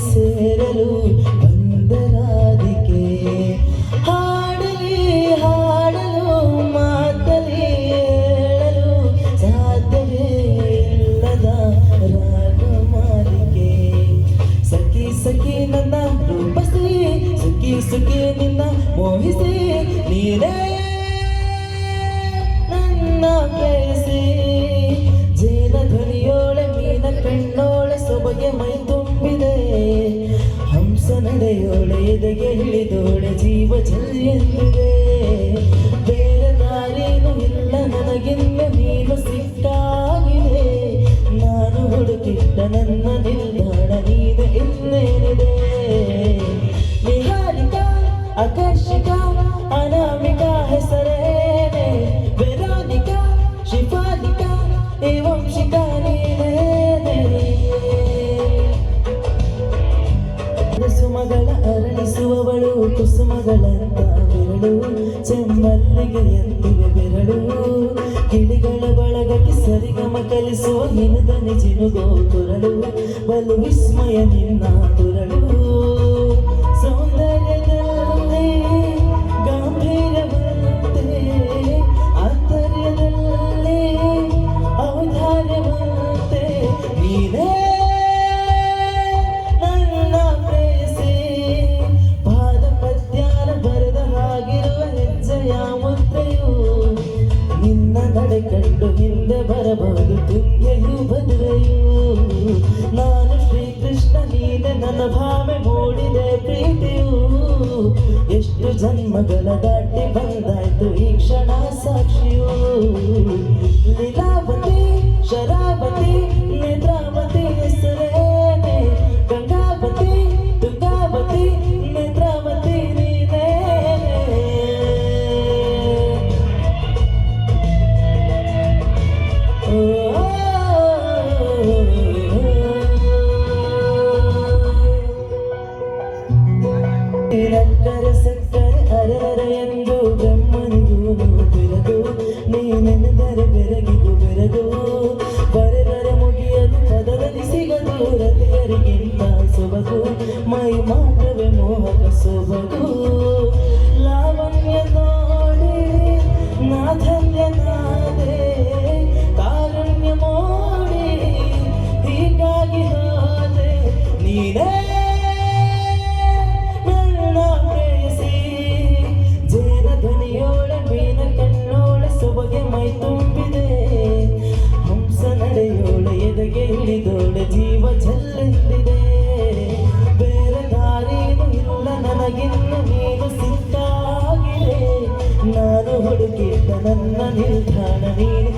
ಸೇರಲು ಬಂದರಾಧಿಕೆ ಹಾಡಲು ಮಾತಲಿ ಹೇಳಲು ಸಾಧ್ಯವೇ ಇಲ್ಲದ ರಾಗಮಾಲಿಕೆ ಸಖಿ ಸಖಿ ನನ್ನ ರೂಪಸಿ ಸುಖಿ ಸುಖಿ ನಿನ್ನ ಮೋಹಿಸಿ ನೀರೇ ನನ್ನ ಪ್ರೇಯಸಿ ಜೇನ ಧ್ವನಿಯೋಳೆ ಮೀನ ಕಣ್ಣೋಳೆ ಸೊಬಗೆ ಮೈ ತುಂಬಿದೆ ಹಂಸ ನಡೆಯೋಳೆ ಎದೆಗೆ ಹಿಡಿದೋಳೆ ಜೀವ ಜಲ್ದಿ ಎಂದಿದೆ ಬೇರೆ ದಾರಿನೂ ಇಲ್ಲ ನನಗಿನ್ನ ನೀನು ಸಿಕ್ಕಾಗಿದೆ ನಾನು ಹುಡುಕಿಟ್ಟ ನನ್ನ ನಿಲ್ದಾಣ ನೀನು ಇನ್ನೇನಿದೆ ನಿಹಾರಿಕಾ ಆಕರ್ಷಿಕಾ ಅನಾಮಿಕಾ ಹೆಸರೇನೆ ವೆರೋನಿಕಾ ಶಿಫಾಲಿಕಾ ವಂಶಿಕಾ ಕುಸುಮಗಳ ಅರಳಿಸುವವಳು ಕುಸುಮಗಳಂತ ಬೆರಳು ಚೆಮ್ಮಲ್ಲಿಗೆ ಎಂದಿವೆ ಬೆರಳು ಗಿಳಿಗಳ ಬಳಗಕ್ಕೆ ಸರಿಗಮ ಕಲಿಸುವ ನಿನದನಿ ಜಿನುಗೋ ತುರಳು ಬಲು ವಿಸ್ಮಯ ನಿನ್ನ ತುರಳು ಸೌಂದರ್ಯದಲ್ಲಿ ಗಾಂಭೀರ್ಯವಂತೆ ಆಂತರ್ಯದಲ್ಲಿ ಔದಾರ್ಯವಂತೆ ನೀನೇ ನನ್ನ ಪ್ರೇಯಸಿ ಪಾದ ಪದ್ಯಾನ ಬರೆದ ಹಾಗಿರುವ ಹೆಜ್ಜೆಯ ಮುದ್ರೆಯು ನಿನ್ನ ನಡೆ ಕಂಡು ಹಿಂದೆ ಬರಬಹುದು ತುಂಗೆಯು ಬದುರೆಯು ನಾನು ಶ್ರೀಕೃಷ್ಣ ನೀನೆ ನನ್ನ ಭಾವೆ ಮೂಡಿದೆ ಪ್ರೀತಿಯು ಎಷ್ಟು ಜನ್ಮಗಳ ದಾಟಿ ಬಂದಾಯ್ತು ಈ ಕ್ಷಣ ಸಾಕ್ಷಿಯು ಲೀಲಾವತಿ ಶರಾವತಿ ನೇತ್ರಾವತಿ ಹೆಸರೇನೆ ಗಂಗಾವತಿ ದುರ್ಗಾವತಿ ನೇತ್ರಾವತಿ ನೀನೇ ನಕ್ಕರೆ ಸಕ್ಕರೆ ಅರರ ಎಂದು ಬ್ರಹ್ಮನಿಗೂ ಬೆರಗು ನೀನೆಂದರೆ ಬೆರಗಿಗೂ ಬೆರಗು ಬರೆದರೆ ಮುಗಿಯದು ಪದದಲ್ಲಿ ಸಿಗದು ರತಿಯರಿಗಿಂತ ಸೊಬಗು ಮೈ ಮಾತ್ರವೇ ಮೋಹಕ ಸೊಬಗು ಲಾವಣ್ಯ ನೋಡಿ ನಾಧನ್ಯನಾದೆ ಕಾರುಣ್ಯ ಮೋಡಿ ಹೀಗಾಗಿ ಹೋದೆ ನೀನೇ ನನ್ನ ಪ್ರೇಯಸಿ ಜೇನ ಧ್ವನಿಯೋಳೆ ಮೀನ ಕಣ್ಣೋಳೆ ಸೊಬಗೆ ಮೈ ತುಂಬಿದೆ ಹಂಸ ನಡೆಯೋಳೆ ಎದೆಗೆ ಹಿಡಿದೋಳೆ ಜೀವ ಜಲ್ಲೆಂದಿದೆ ಬೇರೆ ದಾರಿನೂ ಇಲ್ಲ ನನಗಿನ್ನು ನೀನು ಸಿಕ್ಕಾಗಿದೆ ನಾನು ಹುಡುಕಿದ್ದ ನನ್ನ ನಿಲ್ದಾಣ ನೀನು